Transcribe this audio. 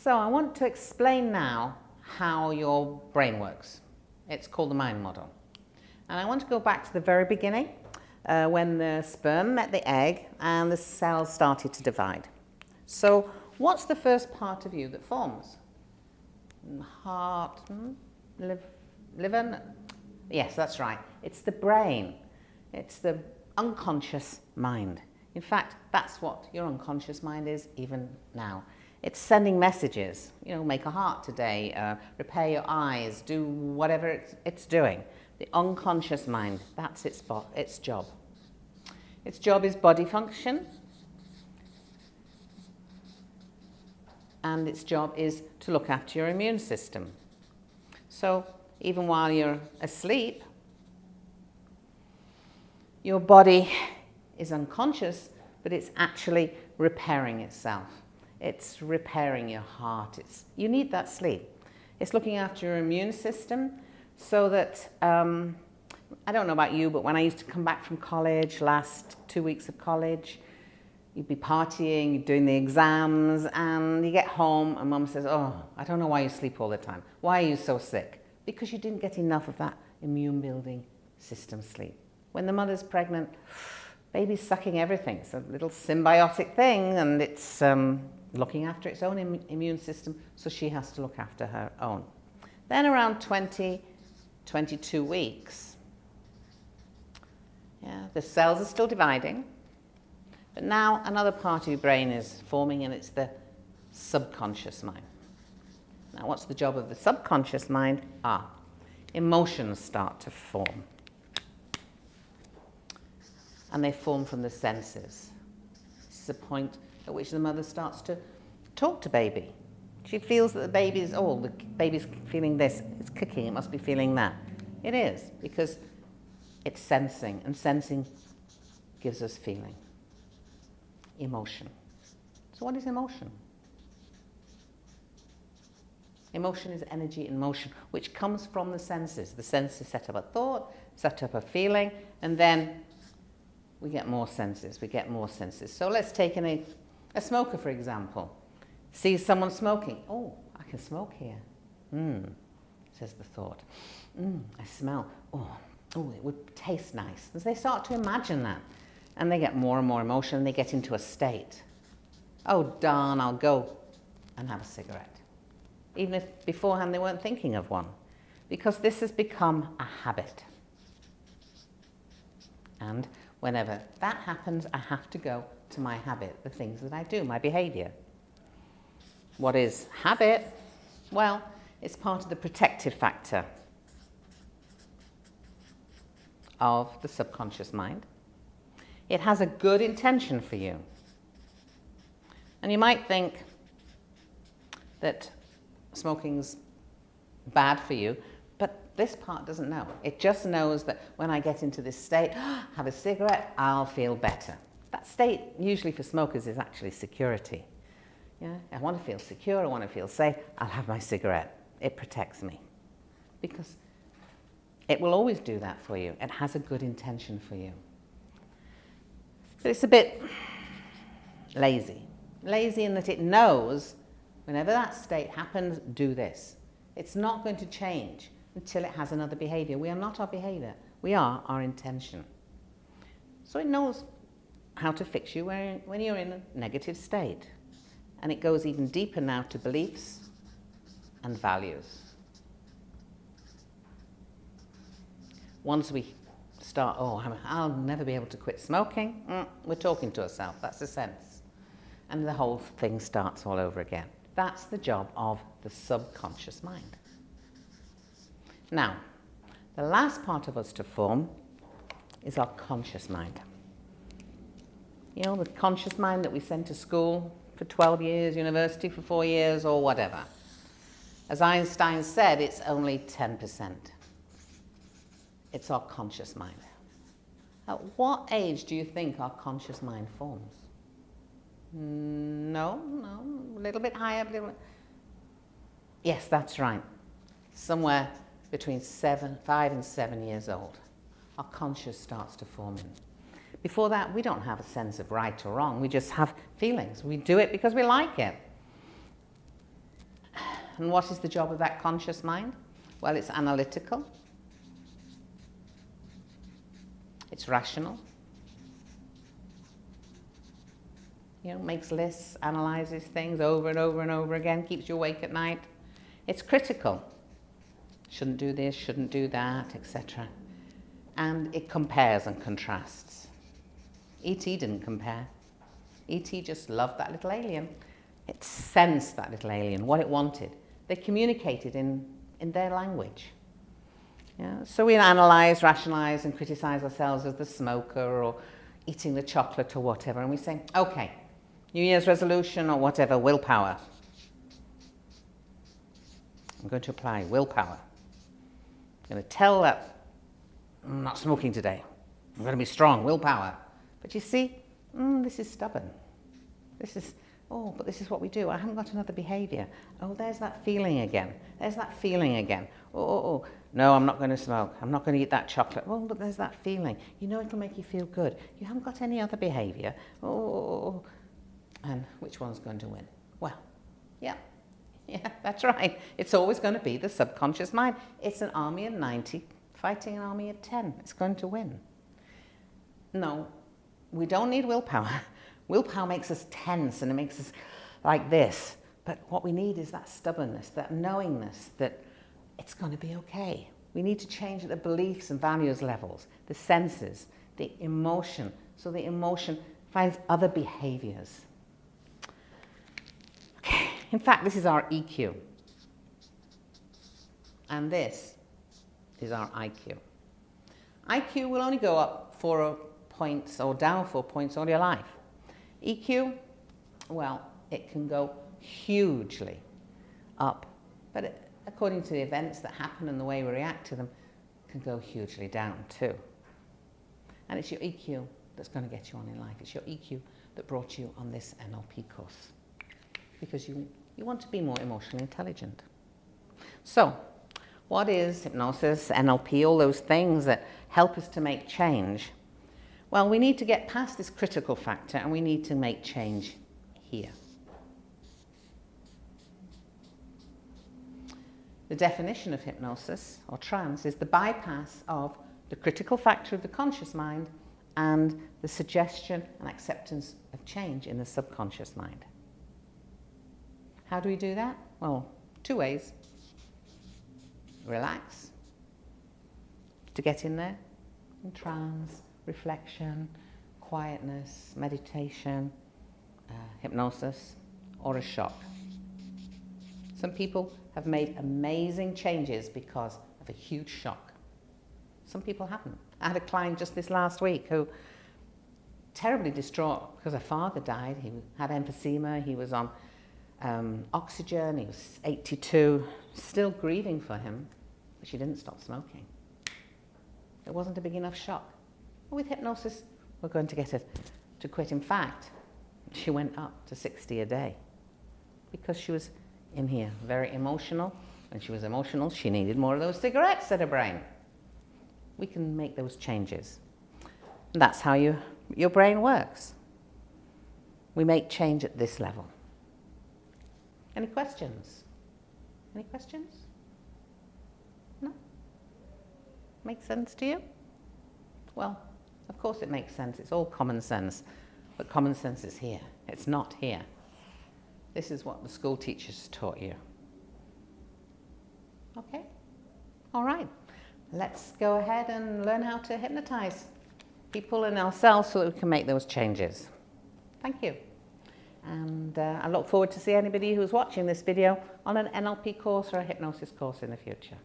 So I want to explain now how your brain works. It's called the mind model. And I want to go back to the very beginning, when the sperm met the egg and the cells started to divide. So what's the first part of you that forms? Heart, liver? Yes, that's right. It's the brain. It's the unconscious mind. In fact, that's what your unconscious mind is even now. It's sending messages, make a heart today, repair your eyes, do whatever it's doing. The unconscious mind, that's its job. Its job is body function, and its job is to look after your immune system. So even while you're asleep, your body is unconscious, but it's actually repairing itself. It's repairing your heart. You need that sleep. It's looking after your immune system so that, I don't know about you, but when I used to come back from college, last 2 weeks of college, you'd be partying, you're doing the exams, and you get home and mum says, oh, I don't know why you sleep all the time. Why are you so sick? Because you didn't get enough of that immune building system sleep. When the mother's pregnant, baby's sucking everything. It's a little symbiotic thing, and it's looking after its own immune system, so she has to look after her own. Then around 22 weeks, the cells are still dividing, but now another part of your brain is forming, and it's the subconscious mind. Now, what's the job of the subconscious mind? Emotions start to form. And they form from the senses. This is a point at which the mother starts to talk to baby. She feels that the baby's feeling this, it's kicking, it must be feeling that. It is, because it's sensing, and sensing gives us feeling. Emotion. So what is emotion? Emotion is energy in motion, which comes from the senses. The senses set up a thought, set up a feeling, and then we get more senses. So let's take a smoker, for example. Sees someone smoking. Oh, I can smoke here. Says the thought. I smell. Oh, it would taste nice. As they start to imagine that, and they get more and more emotion, and they get into a state. Oh, darn, I'll go and have a cigarette. Even if beforehand they weren't thinking of one. Because this has become a habit. And whenever that happens, I have to go to my habit, the things that I do, my behavior. What is habit? Well, it's part of the protective factor of the subconscious mind. It has a good intention for you. And you might think that smoking's bad for you, but this part doesn't know. It just knows that when I get into this state, have a cigarette, I'll feel better. That state, usually for smokers, is actually security. I want to feel secure, I want to feel safe, I'll have my cigarette. It protects me. Because it will always do that for you. It has a good intention for you. But it's a bit lazy. Lazy in that it knows whenever that state happens, do this. It's not going to change until it has another behavior. We are not our behavior. We are our intention. So it knows how to fix you when you're in a negative state. And it goes even deeper now to beliefs and values. Once we start, I'll never be able to quit smoking, we're talking to ourselves. That's the sense. And the whole thing starts all over again. That's the job of the subconscious mind. Now, the last part of us to form is our conscious mind. The conscious mind that we send to school for 12 years, university for 4 years, or whatever. As Einstein said, it's only 10%. It's our conscious mind. At what age do you think our conscious mind forms? No, a little bit higher. Yes, that's right. Somewhere between 5 and 7 years old, our conscious starts to form in. Before that, we don't have a sense of right or wrong. We just have feelings. We do it because we like it. And what is the job of that conscious mind? Well, it's analytical. It's rational. You know, makes lists, analyzes things over and over and over again, keeps you awake at night. It's critical. Shouldn't do this, shouldn't do that, etc. And it compares and contrasts. E.T. didn't compare. E.T. just loved that little alien. It sensed that little alien, what it wanted. They communicated in their language. Yeah? So we analyse, rationalise and criticise ourselves as the smoker or eating the chocolate or whatever, and we say, okay, New Year's resolution or whatever, willpower. I'm going to apply willpower. I'm going to tell that I'm not smoking today. I'm going to be strong, willpower. But you see, this is stubborn. This is what we do. I haven't got another behaviour. Oh, there's that feeling again. There's that feeling again. Oh. No, I'm not going to smoke. I'm not going to eat that chocolate. Oh, but there's that feeling. You know it'll make you feel good. You haven't got any other behaviour. Oh. And which one's going to win? Well, yeah, that's right. It's always going to be the subconscious mind. It's an army of 90 fighting an army of 10. It's going to win. No, we don't need willpower. Willpower makes us tense and it makes us like this. But what we need is that stubbornness, that knowingness that it's going to be okay. We need to change the beliefs and values levels, the senses, the emotion, so the emotion finds other behaviors. Okay, in fact, this is our EQ. And this is our IQ. IQ will only go up 4 points or down 4 points all your life. EQ, well, it can go hugely up, but according to the events that happen and the way we react to them, it can go hugely down too. And it's your EQ that's going to get you on in life. It's your EQ that brought you on this NLP course, because you want to be more emotionally intelligent. So, what is hypnosis, NLP, all those things that help us to make change? Well, we need to get past this critical factor and we need to make change here. The definition of hypnosis or trance is the bypass of the critical factor of the conscious mind and the suggestion and acceptance of change in the subconscious mind. How do we do that? Well, 2 ways. Relax, to get in there, in trance, reflection, quietness, meditation, hypnosis, or a shock. Some people have made amazing changes because of a huge shock. Some people haven't. I had a client just this last week who terribly distraught because her father died. He had emphysema, he was on oxygen, he was 82, still grieving for him, but she didn't stop smoking. It wasn't a big enough shock. With hypnosis, we're going to get her to quit. In fact, she went up to 60 a day because she was in here, very emotional. When she was emotional, she needed more of those cigarettes, said her brain. We can make those changes. And that's how your brain works. We make change at this level. Any questions? Any questions? No? Make sense to you? Well, of course it makes sense. It's all common sense. But common sense is here. It's not here. This is what the school teachers taught you. Okay? All right. Let's go ahead and learn how to hypnotize people and ourselves so that we can make those changes. Thank you. And I look forward to see anybody who's watching this video on an NLP course or a hypnosis course in the future.